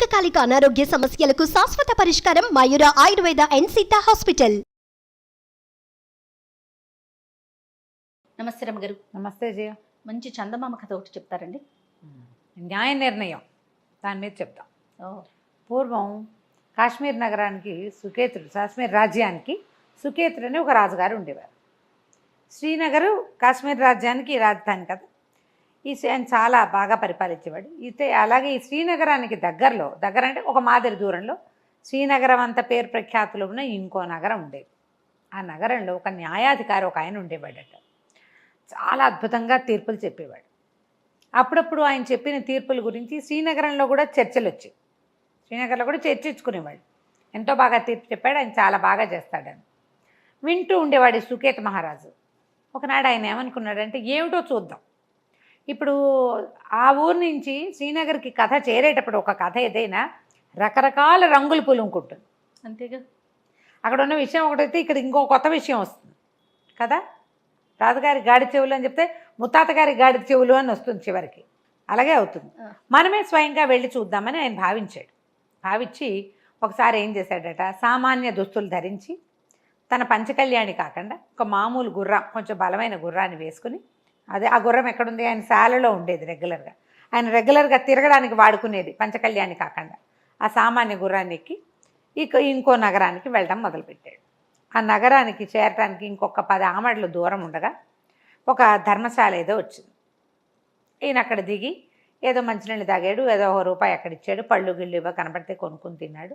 దీర్ఘకాలిక అనారోగ్య సమస్యలకు శాశ్వత పరిష్కారం మయూర ఆయుర్వేద అండ్ సిద్ధ హాస్పిటల్. నమస్తే రమ్మగారు. నమస్తే జయ. మంచి చందమామ కథ ఒకటి చెప్తారండి. న్యాయ నిర్ణయం దాని మీద చెప్తాం. పూర్వం కాశ్మీర్ నగరానికి సుకేతుడు, కాశ్మీర్ రాజ్యానికి సుకేతుడు అని ఒక రాజుగారు ఉండేవారు. శ్రీనగరు కాశ్మీర్ రాజ్యానికి రాజధాని కదా. ఆయన చాలా బాగా పరిపాలించేవాడు. అయితే అలాగే ఈ శ్రీనగరానికి దగ్గర అంటే ఒక మాదిరి దూరంలో శ్రీనగరం అంత పేరు ప్రఖ్యాతులు ఉన్న ఇంకో నగరం ఉండేది. ఆ నగరంలో ఒక న్యాయాధికారి ఒక ఆయన ఉండేవాడట. చాలా అద్భుతంగా తీర్పులు చెప్పేవాడు. అప్పుడప్పుడు ఆయన చెప్పిన తీర్పుల గురించి శ్రీనగరంలో కూడా చర్చలు వచ్చాయి. శ్రీనగర్లో కూడా చర్చించుకునేవాడు. ఎంతో బాగా తీర్పు చెప్పాడు, ఆయన చాలా బాగా చేస్తాడని వింటూ ఉండేవాడు సుకేత మహారాజు. ఒకనాడు ఆయన ఏమనుకున్నాడంటే, ఏమిటో చూద్దాం. ఇప్పుడు ఆ ఊరు నుంచి శ్రీనగర్కి కథ చేరేటప్పుడు ఒక కథ ఏదైనా రకరకాల రంగులు పులుముకుంటుంది అంతేగా. అక్కడ ఉన్న విషయం ఒకటైతే ఇక్కడ ఇంకో కొత్త విషయం వస్తుంది కదా. రాజుగారి గాడి చెవులు అని చెప్తే ముత్తాత గారి గాడి చెవులు అని వస్తుంది చివరికి. అలాగే అవుతుంది. మనమే స్వయంగా వెళ్ళి చూద్దామని ఆయన భావించి ఒకసారి ఏం చేశాడట, సామాన్య దుస్తులు ధరించి తన పంచకళ్యాణి కాకుండా ఒక మామూలు గుర్రం, కొంచెం బలమైన గుర్రాన్ని వేసుకుని, అదే ఆ గుర్రం ఎక్కడుంది, ఆయన శాలలో ఉండేది రెగ్యులర్గా, ఆయన రెగ్యులర్గా తిరగడానికి వాడుకునేది పంచకళ్యాణి కాకుండా ఆ సామాన్య గుర్రాన్ని ఎక్కి ఇంకో నగరానికి వెళ్ళడం మొదలుపెట్టాడు. ఆ నగరానికి చేరటానికి ఇంకొక 10 ఆమడలు దూరం ఉండగా ఒక ధర్మశాల ఏదో వచ్చింది. ఈయన అక్కడ దిగి ఏదో మంచినీళ్ళు తాగాడు, ఏదో ₹1 అక్కడ ఇచ్చాడు, పళ్ళు గిళ్ళు ఇవ్వ కనపడితే కొనుక్కుని తిన్నాడు.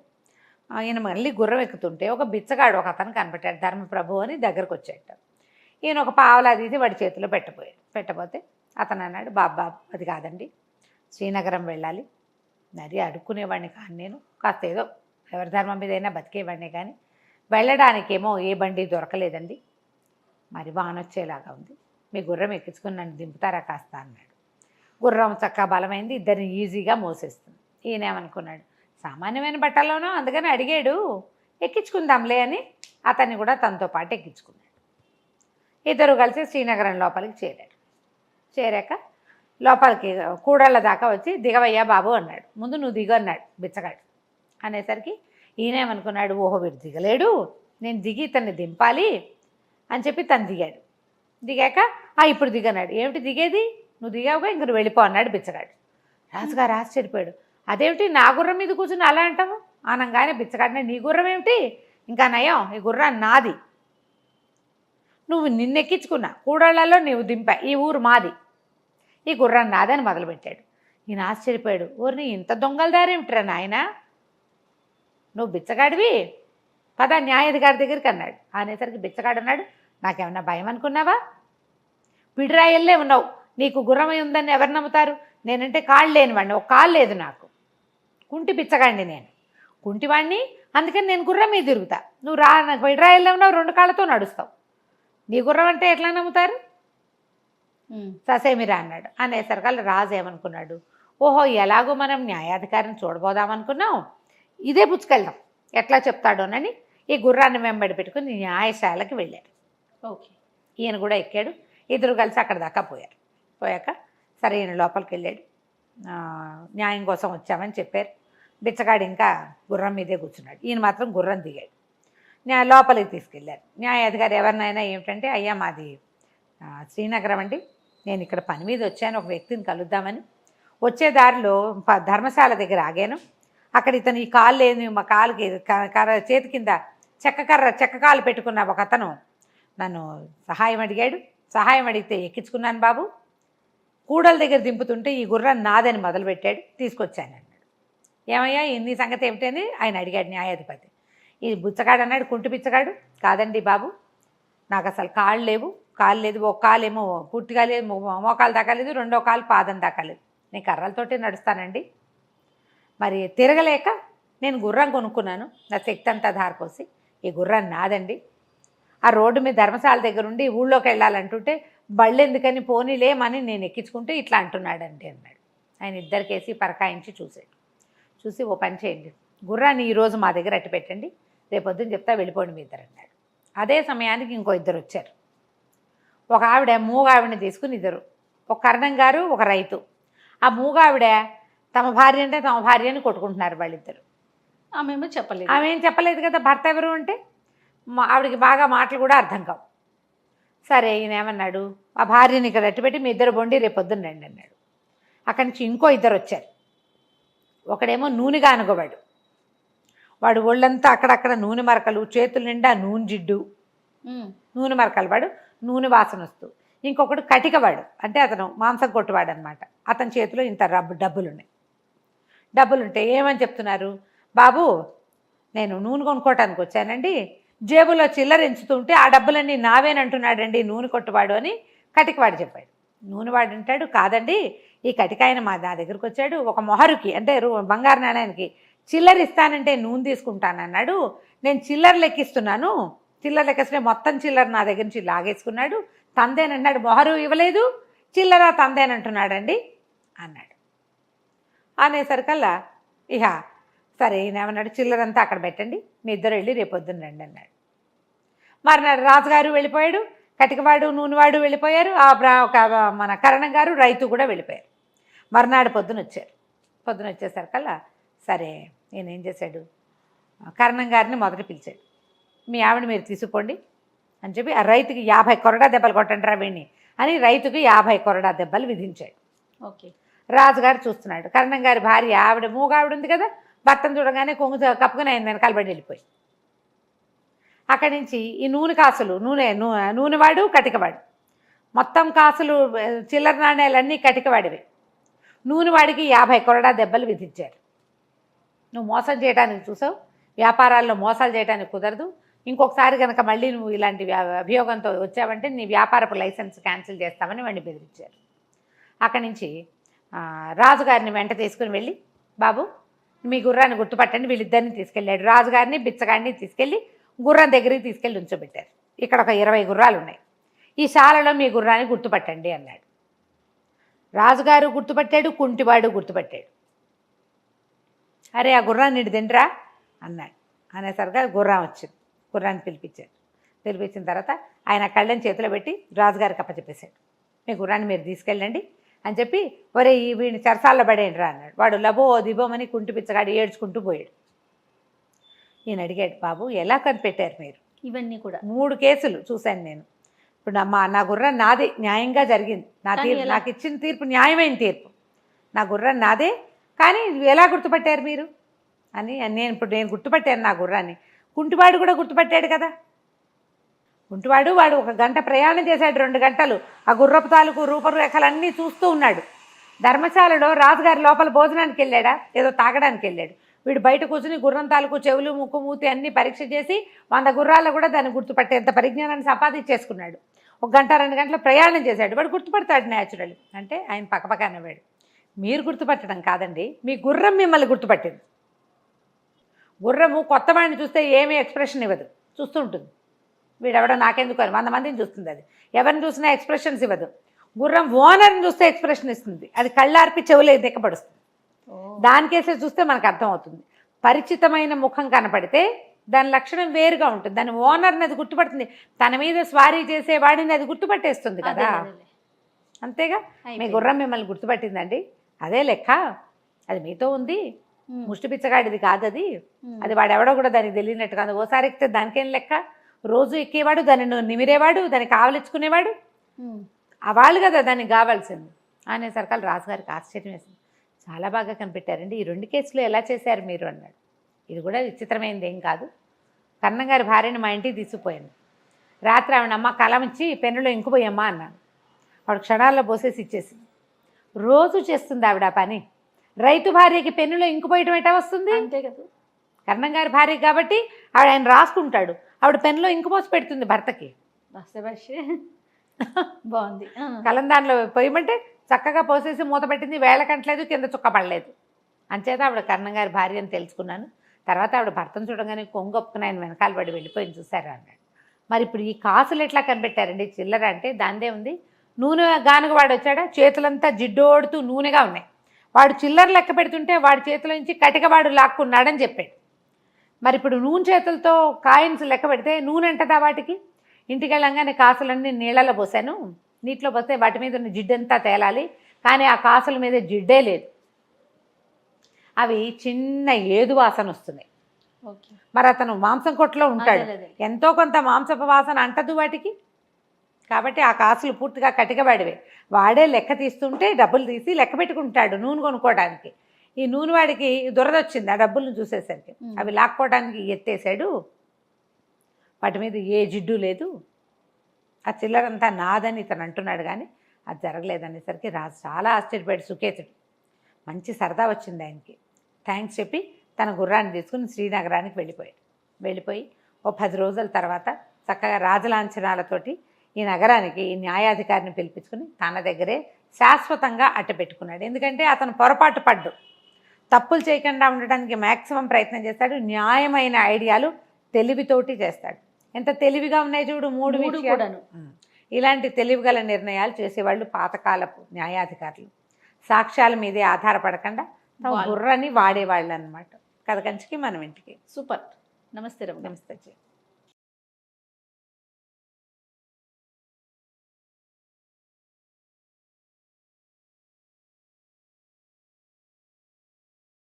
ఈయన మళ్ళీ గుర్రం ఎక్కుతుంటే ఒక బిచ్చగాడు ఒక అతను కనపడ్డాడు, ధర్మప్రభు అని దగ్గరకు వచ్చాట. ఈయన ఒక పావలా తీసి వాడి చేతిలో పెట్టబోతే అతను అన్నాడు, బాబు అది కాదండి, శ్రీనగరం వెళ్ళాలి, మరి అడుక్కునేవాడిని కానీ నేను, కాస్త ఏదో ఎవరి ధర్మం మీద అయినా బతికేవాడినే కానీ వెళ్ళడానికేమో ఏ బండి దొరకలేదండి, మరి వానొచ్చేలాగా ఉంది, మీ గుర్రం ఎక్కించుకుని నన్ను దింపుతారా కాస్త అన్నాడు. గుర్రం చక్కగా బలమైంది, ఇద్దరిని ఈజీగా మోసేస్తుంది. ఈయనేమనుకున్నాడు, సామాన్యమైన బట్టలోనో అందుకని అడిగాడు, ఎక్కించుకుందాంలే అని అతన్ని కూడా తనతో పాటు ఎక్కించుకున్నాడు. ఇద్దరు కలిసి శ్రీనగరం లోపలికి చేరాక లోపలికి కూడళ్ళ దాకా వచ్చి, దిగవయ్యా బాబు అన్నాడు. ముందు నువ్వు దిగు అన్నాడు బిచ్చగాడు. అనేసరికి ఈయనేమనుకున్నాడు, ఓహో వీడు దిగలేడు, నేను దిగి తన్ని దింపాలి అని చెప్పి తను దిగాడు. దిగాక ఇప్పుడు దిగన్నాడు. ఏమిటి దిగేది, నువ్వు దిగావుగా ఇంక నువ్వు వెళ్ళిపో అన్నాడు బిచ్చగాడు. రాజుగారు ఆశ్చర్యపోయాడు. అదేమిటి నా గుర్రం మీద కూర్చుని అలా అంటావు అనగానే బిచ్చగాడినే, నీ గుర్రం ఏమిటి, ఇంకా నయం, ఈ గుర్రం నాది, నువ్వు నిన్నెక్కించుకున్నా కూడళ్లలో నువ్వు దింపా, ఈ ఊరు మాది, ఈ గుర్రం నాదని మొదలుపెట్టాడు. ఈయన ఆశ్చర్యపోయాడు. ఊరిని ఇంత దొంగల దారేమిట్రా నాయన, నువ్వు బిచ్చగాడివి, పద న్యాయాధికారి దగ్గరికి అన్నాడు. అనేసరికి బిచ్చగాడు అన్నాడు, నాకేమన్నా భయం అనుకున్నావా, పిడిరాయల్లే ఉన్నావు, నీకు గుర్రమై ఉందని ఎవరు నమ్ముతారు, నేనంటే కాళ్ళు లేనివాడిని, ఒక కాళ్ళు లేదు నాకు, కుంటి బిచ్చగాడిని నేను, కుంటివాడిని, అందుకని నేను గుర్రం మీద తిరుగుతా, నువ్వు నాకు పిడిరాయల్లే ఉన్నావు, 2 కాళ్ళతో నడుస్తావు, నీ గుర్రం అంటే ఎట్లా నమ్ముతారు, ససేమిరా అన్నాడు. అనేసరికి రాజు ఏమనుకున్నాడు, ఓహో ఎలాగో మనం న్యాయాధికారిని చూడబోదామనుకున్నాం, ఇదే పుచ్చుకెళ్దాం ఎట్లా చెప్తాడోనని ఈ గుర్రాన్ని వెంబడి పెట్టుకుని న్యాయశాలకి వెళ్ళారు. ఓకే. ఈయన కూడా ఎక్కాడు. ఇద్దరు కలిసి అక్కడ దాకా పోయాక సరే ఈయన లోపలికి వెళ్ళాడు. న్యాయం కోసం వచ్చామని చెప్పారు. బిచ్చగాడు ఇంకా గుర్రం మీదే కూర్చున్నాడు. ఈయన మాత్రం గుర్రం దిగాడు. లోపలికి తీసుకెళ్ళారు. న్యాయాధికారి ఎవరినైనా ఏమిటంటే, అయ్యా మాది శ్రీనగరం అండి, నేను ఇక్కడ పని మీద వచ్చాను, ఒక వ్యక్తిని కలుద్దామని, వచ్చే దారిలో ధర్మశాల దగ్గర ఆగాను, అక్కడ ఇతను ఈ కాలు లేని మా కాలుకి చేతి కింద చెక్క కాలు పెట్టుకున్న ఒక అతను నన్ను సహాయం అడిగాడు, సహాయం అడిగితే ఎక్కించుకున్నాను బాబు, కూడల దగ్గర దింపుతుంటే ఈ గుర్రం నాదని మొదలుపెట్టాడు, తీసుకొచ్చాను అన్నాడు. ఏమయ్యా నీ సంగతి ఏమిటని ఆయన అడిగాడు న్యాయాధిపతి. ఈ బుచ్చగాడు అన్నాడు, కుంటి బిచ్చగాడు, కాదండి బాబు, నాకు అసలు కాళ్ళు లేదు, ఒక కాలేమో పూర్తిగా లేదు, మోకాలు దాకా లేదు, 2వ కాలు పాదం దాకా లేదు, నేను కర్రలతోటే నడుస్తానండి, మరి తిరగలేక నేను గుర్రం కొనుక్కున్నాను, నా శక్తి అంతా ధారపోసి, ఈ గుర్రం నాదండి, ఆ రోడ్డు మీద ధర్మశాల దగ్గర ఉండి ఊళ్ళోకి వెళ్ళాలంటుంటే బళ్ళు ఎందుకని పోనీలేమని నేను ఎక్కించుకుంటే ఇట్లా అంటున్నాడండి అన్నాడు. ఆయన ఇద్దరికేసి పరకాయించి చూసి ఓ పని చేయండి, గుర్రాన్ని ఈరోజు మా దగ్గర అట్టి పెట్టండి, రేపొద్దున చెప్తా వెళ్ళిపోండి మీ ఇద్దరు అన్నాడు. అదే సమయానికి ఇంకో ఇద్దరు వచ్చారు. ఒక ఆవిడ మూగావిడని తీసుకుని ఇద్దరు, ఒక కరణం గారు, ఒక రైతు. ఆ మూగావిడ తమ భార్య అంటే తమ భార్య అని కొట్టుకుంటున్నారు వాళ్ళిద్దరు. ఆమెమో చెప్పలేదు. ఆమె ఏం చెప్పలేదు కదా భర్త ఎవరు అంటే. ఆవిడకి బాగా మాటలు కూడా అర్థం కావు. సరే ఈయన ఏమన్నాడు, ఆ భార్యని ఇక్కడ అట్టుపెట్టి మీ ఇద్దరు బొండి రేపు పొద్దున్న రండి అన్నాడు. అక్కడి నుంచి ఇంకో ఇద్దరు వచ్చారు. ఒకడేమో నూనెగా అనుకోవాడు, వాడు ఒళ్ళంతా అక్కడక్కడ నూనె మరకలు, చేతుల నిండా నూనె జిడ్డు, నూనె మరకలు, వాడు నూనె వాసన వస్తూ. ఇంకొకడు కటికవాడు, అంటే అతను మాంసం కొట్టువాడు అనమాట. అతని చేతిలో ఇంత డబ్బులుంటే ఏమని చెప్తున్నారు, బాబు నేను నూనె కొనుక్కోవటానికి వచ్చానండి, జేబులో చిల్లర ఎంచుతుంటే ఆ డబ్బులన్నీ నావేనంటున్నాడండి నూనె కొట్టువాడు అని కటికవాడు చెప్పాడు. నూనెవాడు అంటాడు, కాదండి ఈ కటికాయన నా దగ్గరికి వచ్చాడు, ఒక మొహరుకి అంటే బంగారు నాణ్యానికి చిల్లర ఇస్తానంటే నూనె తీసుకుంటానన్నాడు, నేను చిల్లర లెక్కిస్తున్నాను, చిల్లర లెక్కిస్తే మొత్తం చిల్లర నా దగ్గర నుంచి లాగేసుకున్నాడు, తందేనన్నాడు, మొహరు ఇవ్వలేదు, చిల్లర తందేనంటున్నాడండి అన్నాడు. అనేసరికల్లా ఇహ సరే ఈయనేమన్నాడు, చిల్లరంతా అక్కడ పెట్టండి, మీ ఇద్దరు వెళ్ళి రేపు పొద్దున్న రండి అన్నాడు. మర్నాడు రాజుగారు వెళ్ళిపోయాడు, కటికవాడు నూనెవాడు వెళ్ళిపోయారు, మన కరణం గారు రైతు కూడా వెళ్ళిపోయారు. మర్నాడు పొద్దున వచ్చేసరికల్లా సరే నేను ఏం చేశాడు, కరణం గారిని మొదట పిలిచాడు, మీ ఆవిడ మీరు తీసుకుపోండి అని చెప్పి ఆ రైతుకి 50 కొరడా దెబ్బలు కొట్టండి రా వీణ్ణి అని రైతుకి 50 కొరడా దెబ్బలు విధించాడు. ఓకే. రాజుగారు చూస్తున్నాడు, కరణం గారి భార్య ఆవిడ మూగావిడ ఉంది కదా, భర్తను చూడగానే కొంగు కప్పుకొని ఆయన వెనకాల పడి వెళ్ళిపోయి. అక్కడి నుంచి ఈ నూనె కాసులు నూనెవాడు కటికవాడు, మొత్తం కాసులు చిల్లర నాణ్యాలన్నీ కటికవాడివి, నూనెవాడికి 50 కొరడా దెబ్బలు విధించారు. నువ్వు మోసం చేయడానికి చూసావు, వ్యాపారాల్లో మోసాలు చేయడానికి కుదరదు, ఇంకొకసారి కనుక మళ్ళీ నువ్వు ఇలాంటి అభియోగంతో వచ్చావంటే నీ వ్యాపారపు లైసెన్స్ క్యాన్సిల్ చేస్తామని వాడిని బెదిరించారు. అక్కడి నుంచి రాజుగారిని వెంట తీసుకుని వెళ్ళి, బాబు మీ గుర్రాన్ని గుర్తుపట్టండి, వీళ్ళిద్దరిని తీసుకెళ్ళాడు. రాజుగారిని బిచ్చగాడిని తీసుకెళ్ళి గుర్రం దగ్గరికి తీసుకెళ్ళి ఉంచోబెట్టారు. ఇక్కడ ఒక 20 గుర్రాలు ఉన్నాయి, ఈ శాలలో మీ గుర్రాన్ని గుర్తుపట్టండి అన్నాడు. రాజుగారు గుర్తుపట్టాడు, కుంటివాడు గుర్తుపట్టాడు. అరే ఆ గుర్రాన్ని ఇటు తిండ్రా అన్నాడు. అనేసరిగా గుర్రం వచ్చింది, గుర్రాన్ని పిలిపించిన తర్వాత ఆయన కళ్ళని చేతిలో పెట్టి రాజుగారికి అప్పచెప్పేశాడు. మీ గుర్రాన్ని మీరు తీసుకెళ్ళండి అని చెప్పి, ఒరే వీడిని చెరసాల్లో పడేయండి రా అన్నాడు. వాడు లబో దిబోమని కుంటి పిచ్చగాడు ఏడ్చుకుంటూ పోయాడు. ఈయన అడిగాడు, బాబు ఎలా కనిపెట్టారు మీరు? ఇవన్నీ కూడా 3 కేసులు చూశాను నేను. ఇప్పుడు నా గుర్రం నాదే, న్యాయంగా జరిగింది, నాకు ఇచ్చిన తీర్పు న్యాయమైన తీర్పు, నా గుర్రం నాదే, కానీ ఎలా గుర్తుపట్టారు మీరు అని. నేను గుర్తుపట్టాను నా గుర్రాన్ని, కుంటివాడు కూడా గుర్తుపట్టాడు కదా. కుంటివాడు వాడు 1 గంట ప్రయాణం చేశాడు, 2 గంటలు ఆ గుర్రపు తాలూకు రూపరేఖలన్నీ చూస్తూ ఉన్నాడు. ధర్మశాలలో రాజుగారి లోపల భోజనానికి వెళ్ళాడా, ఏదో తాగడానికి వెళ్ళాడు. వీడు బయట కూర్చుని గుర్రం తాలూకు చెవులు ముక్కు మూతి అన్నీ పరీక్ష చేసి 100 గుర్రాల్లో కూడా దాన్ని గుర్తుపట్టేంత పరిజ్ఞానాన్ని సంపాదించేసుకున్నాడు. 1 గంట 2 గంటల ప్రయాణం చేశాడు, వాడు గుర్తుపడతాడు న్యాచురల్. అంటే ఆయన పక్కపక్క నవ్వాడు. మీరు గుర్తుపట్టడం కాదండి, మీ గుర్రం మిమ్మల్ని గుర్తుపట్టింది. గుర్రము కొత్త వాడిని చూస్తే ఏమీ ఎక్స్ప్రెషన్ ఇవ్వదు, చూస్తూ ఉంటుంది. వీడెవడో నాకెందుకు అని 100 మందిని చూస్తుంది, అది ఎవరిని చూసినా ఎక్స్ప్రెషన్స్ ఇవ్వదు. గుర్రం ఓనర్ని చూస్తే ఎక్స్ప్రెషన్ ఇస్తుంది, అది కళ్ళార్పి చెవులే దిక్కపడుస్తుంది. దానికేసే చూస్తే మనకు అర్థమవుతుంది. పరిచితమైన ముఖం కనపడితే దాని లక్షణం వేరుగా ఉంటుంది, దాని ఓనర్ని అది గుర్తుపడుతుంది, తన మీద స్వారీ చేసేవాడిని అది గుర్తుపట్టేస్తుంది కదా. అంతేగా, మీ గుర్రం మిమ్మల్ని గుర్తుపట్టిందండి, అదే లెక్క, అది మీతో ఉంది, ముష్టి పిచ్చగాడిది కాదు అది, అది వాడెవడో కూడా దానికి తెలియనట్టు కాదు. ఓసారి ఎక్కితే దానికేం లెక్క, రోజు ఎక్కేవాడు, దాన్ని నిమిరేవాడు, దాన్ని కావలించుకునేవాడు, ఆ వాళ్ళు కదా దానికి కావాల్సింది అనేసరికి రాజుగారికి ఆశ్చర్యం వేసింది. చాలా బాగా కనిపెట్టారండి, ఈ 2 కేసులు ఎలా చేశారు మీరు అన్నాడు. ఇది కూడా విచిత్రమైనది ఏం కాదు, కరణం గారి భార్యని మా ఇంటికి తీసుకుపోయాను, రాత్రి ఆవిడ అమ్మ కలం ఇచ్చి పెన్నులో ఇంకుపోయమ్మా అన్నాను. వాడు క్షణాల్లో పోసేసి ఇచ్చేసింది. రోజు చేస్తుంది ఆవిడ ఆ పని. రైతు భార్యకి పెన్నులో ఇంకుపోయటం ఎటా వస్తుంది? అంతే కదా, కరణం గారి భార్య కాబట్టి ఆయన రాసుకుంటాడు, ఆవిడ పెన్నులో ఇంకు పోసి పెడుతుంది భర్తకి. బాగుంది. కలం దానిలో పోయమంటే చక్కగా పోసేసి మూత పెట్టింది, వేళ కంటలేదు, కింద చుక్క పడలేదు. అంచేత ఆవిడ కరణం గారి భార్య అని తెలుసుకున్నాను. తర్వాత ఆవిడ భర్తను చూడగానే కొంగొప్పుకుని ఆయన వెనకాల పడి వెళ్ళిపోయింది చూసారా అన్నాడు. మరి ఇప్పుడు ఈ కాసులు ఎట్లా కనిపెట్టారండి? చిల్లర అంటే దాందే ఉంది. నూనె గానుగ వాడు వచ్చాడా, చేతులంతా జిడ్డోడుతూ నూనెగా ఉన్నాయి. వాడు చిల్లర లెక్క పెడుతుంటే వాడి చేతిలో నుంచి కటికవాడు లాక్కున్నాడని చెప్పాడు. మరి ఇప్పుడు నూనె చేతులతో కాయిన్స్ లెక్క పెడితే నూనె అంటదా వాటికి? ఇంటికి వెళ్ళంగానే కాసులన్నీ నీళ్ళలో పోసాను, నీటిలో పోస్తే వాటి మీద ఉన్న జిడ్డంతా తేలాలి, కానీ ఆ కాసుల మీద జిడ్డే లేదు. అవి చిన్న ఏదు వాసన వస్తున్నాయి. ఓకే. మరి అతను మాంసం కొట్లో ఉంటాడు, అదే, అదే. ఎంతో కొంత మాంసపు వాసన అంటదు వాటికి. కాబట్టి ఆ కాసులు పూర్తిగా కటికవాడివే. వాడే లెక్క తీస్తుంటే డబ్బులు తీసి లెక్క పెట్టుకుంటాడు నూనె కొనుక్కోవడానికి. ఈ నూనె వాడికి దురదొచ్చింది ఆ డబ్బులను చూసేసరికి. అవి లాక్కోవడానికి ఎత్తేసాడు. వాటి మీద ఏ జిడ్డు లేదు. ఆ చిల్లరంతా నాదని ఇతను అంటున్నాడు, కానీ అది జరగలేదనేసరికి రాజు చాలా ఆశ్చర్యపోయాడు. సుకేతుడు మంచి సరదా వచ్చింది ఆయనకి. థ్యాంక్స్ చెప్పి తన గుర్రాన్ని తీసుకుని శ్రీనగరానికి వెళ్ళిపోయి ఓ 10 రోజుల తర్వాత చక్కగా రాజలాంఛనాలతోటి ఈ నగరానికి ఈ న్యాయాధికారిని పిలిపించుకుని తన దగ్గరే శాశ్వతంగా అట్టపెట్టుకున్నాడు. ఎందుకంటే అతను పొరపాటు పడ్డు, తప్పులు చేయకుండా ఉండడానికి మ్యాక్సిమం ప్రయత్నం చేస్తాడు. న్యాయమైన ఐడియాలు తెలివితోటి చేస్తాడు. ఎంత తెలివిగా ఉన్నాయి చూడు, 3 విషయాలు కూడాను. ఇలాంటి తెలివిగల నిర్ణయాలు చేసేవాళ్ళు పాతకాలపు న్యాయాధికారులు. సాక్ష్యాల మీదే ఆధారపడకుండా తమ బుర్రని వాడేవాళ్ళు అనమాట. కథ కంచికి మనం ఇంటికి. సూపర్. నమస్తే రమ్య. నమస్తే.